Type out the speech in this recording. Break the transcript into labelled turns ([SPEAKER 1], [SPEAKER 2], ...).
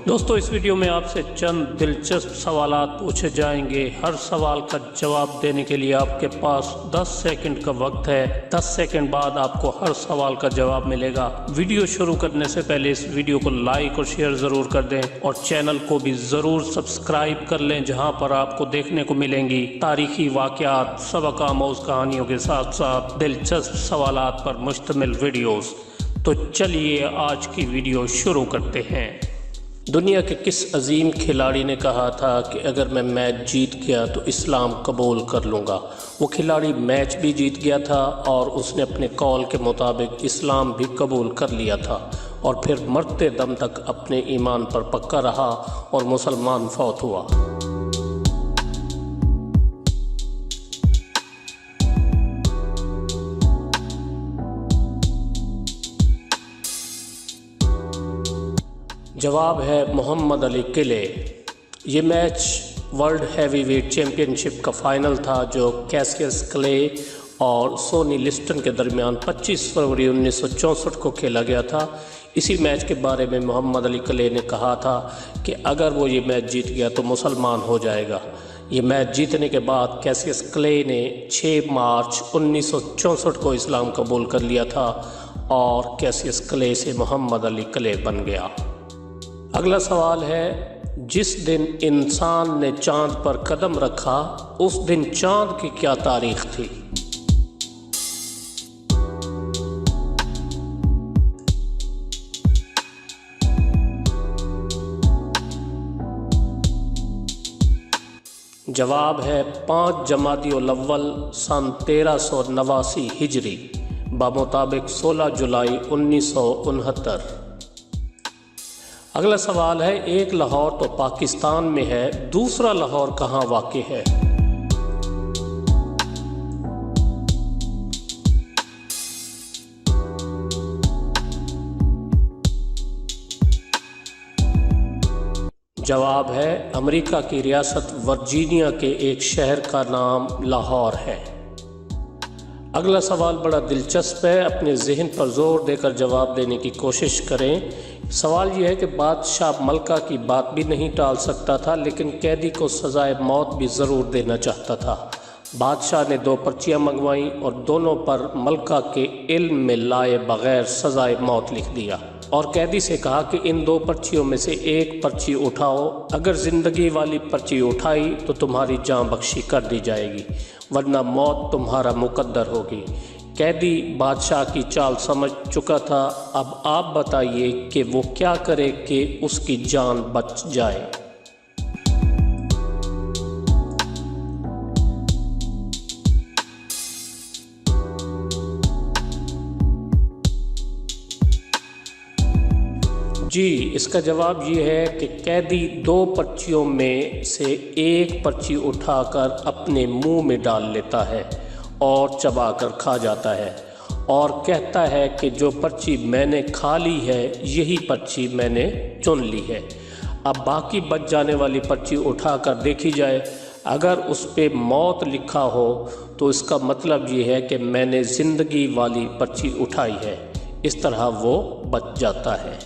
[SPEAKER 1] دوستو اس ویڈیو میں آپ سے چند دلچسپ سوالات پوچھے جائیں گے۔ ہر سوال کا جواب دینے کے لیے آپ کے پاس 10 سیکنڈ کا وقت ہے۔ 10 سیکنڈ بعد آپ کو ہر سوال کا جواب ملے گا۔ ویڈیو شروع کرنے سے پہلے اس ویڈیو کو لائک اور شیئر ضرور کر دیں اور چینل کو بھی ضرور سبسکرائب کر لیں، جہاں پر آپ کو دیکھنے کو ملیں گی تاریخی واقعات، سبق آموز کہانیوں کے ساتھ ساتھ دلچسپ سوالات پر مشتمل ویڈیوز۔ تو چلیے آج کی ویڈیو شروع کرتے ہیں۔ دنیا کے کس عظیم کھلاڑی نے کہا تھا کہ اگر میں میچ جیت گیا تو اسلام قبول کر لوں گا؟ وہ کھلاڑی میچ بھی جیت گیا تھا اور اس نے اپنے قول کے مطابق اسلام بھی قبول کر لیا تھا، اور پھر مرتے دم تک اپنے ایمان پر پکا رہا اور مسلمان فوت ہوا۔ جواب ہے محمد علی کلے۔ یہ match world heavyweight championship کا فائنل تھا جو کیسیس کلے اور سونی لسٹن کے درمیان 25 فروری 1964 کو کھیلا گیا تھا۔ اسی میچ کے بارے میں محمد علی کلے نے کہا تھا کہ اگر وہ یہ میچ جیت گیا تو مسلمان ہو جائے گا۔ یہ میچ جیتنے کے بعد کیسیس کلے نے 6 مارچ 1964 کو اسلام قبول کر لیا تھا اور کیسیس کلے سے محمد علی کلے بن گیا۔ اگلا سوال ہے، جس دن انسان نے چاند پر قدم رکھا اس دن چاند کی کیا تاریخ تھی؟ جواب ہے 5 جمادی الاول سن 1389 ہجری بمطابق 16 جولائی 1969۔ اگلا سوال ہے، ایک لاہور تو پاکستان میں ہے، دوسرا لاہور کہاں واقع ہے؟ جواب ہے امریکہ کی ریاست ورجینیا کے ایک شہر کا نام لاہور ہے۔ اگلا سوال بڑا دلچسپ ہے، اپنے ذہن پر زور دے کر جواب دینے کی کوشش کریں۔ سوال یہ ہے کہ بادشاہ ملکہ کی بات بھی نہیں ٹال سکتا تھا، لیکن قیدی کو سزائے موت بھی ضرور دینا چاہتا تھا۔ بادشاہ نے 2 پرچیاں منگوائیں اور دونوں پر ملکہ کے علم میں لائے بغیر سزائے موت لکھ دیا، اور قیدی سے کہا کہ ان 2 پرچیوں میں سے ایک پرچی اٹھاؤ، اگر زندگی والی پرچی اٹھائی تو تمہاری جان بخشی کر دی جائے گی، ورنہ موت تمہارا مقدر ہوگی۔ قیدی بادشاہ کی چال سمجھ چکا تھا۔ اب آپ بتائیے کہ وہ کیا کرے کہ اس کی جان بچ جائے؟ جی، اس کا جواب یہ ہے کہ قیدی 2 پرچیوں میں سے ایک پرچی اٹھا کر اپنے منہ میں ڈال لیتا ہے اور چبا کر کھا جاتا ہے، اور کہتا ہے کہ جو پرچی میں نے کھا لی ہے یہی پرچی میں نے چن لی ہے۔ اب باقی بچ جانے والی پرچی اٹھا کر دیکھی جائے، اگر اس پہ موت لکھا ہو تو اس کا مطلب یہ ہے کہ میں نے زندگی والی پرچی اٹھائی ہے۔ اس طرح وہ بچ جاتا ہے۔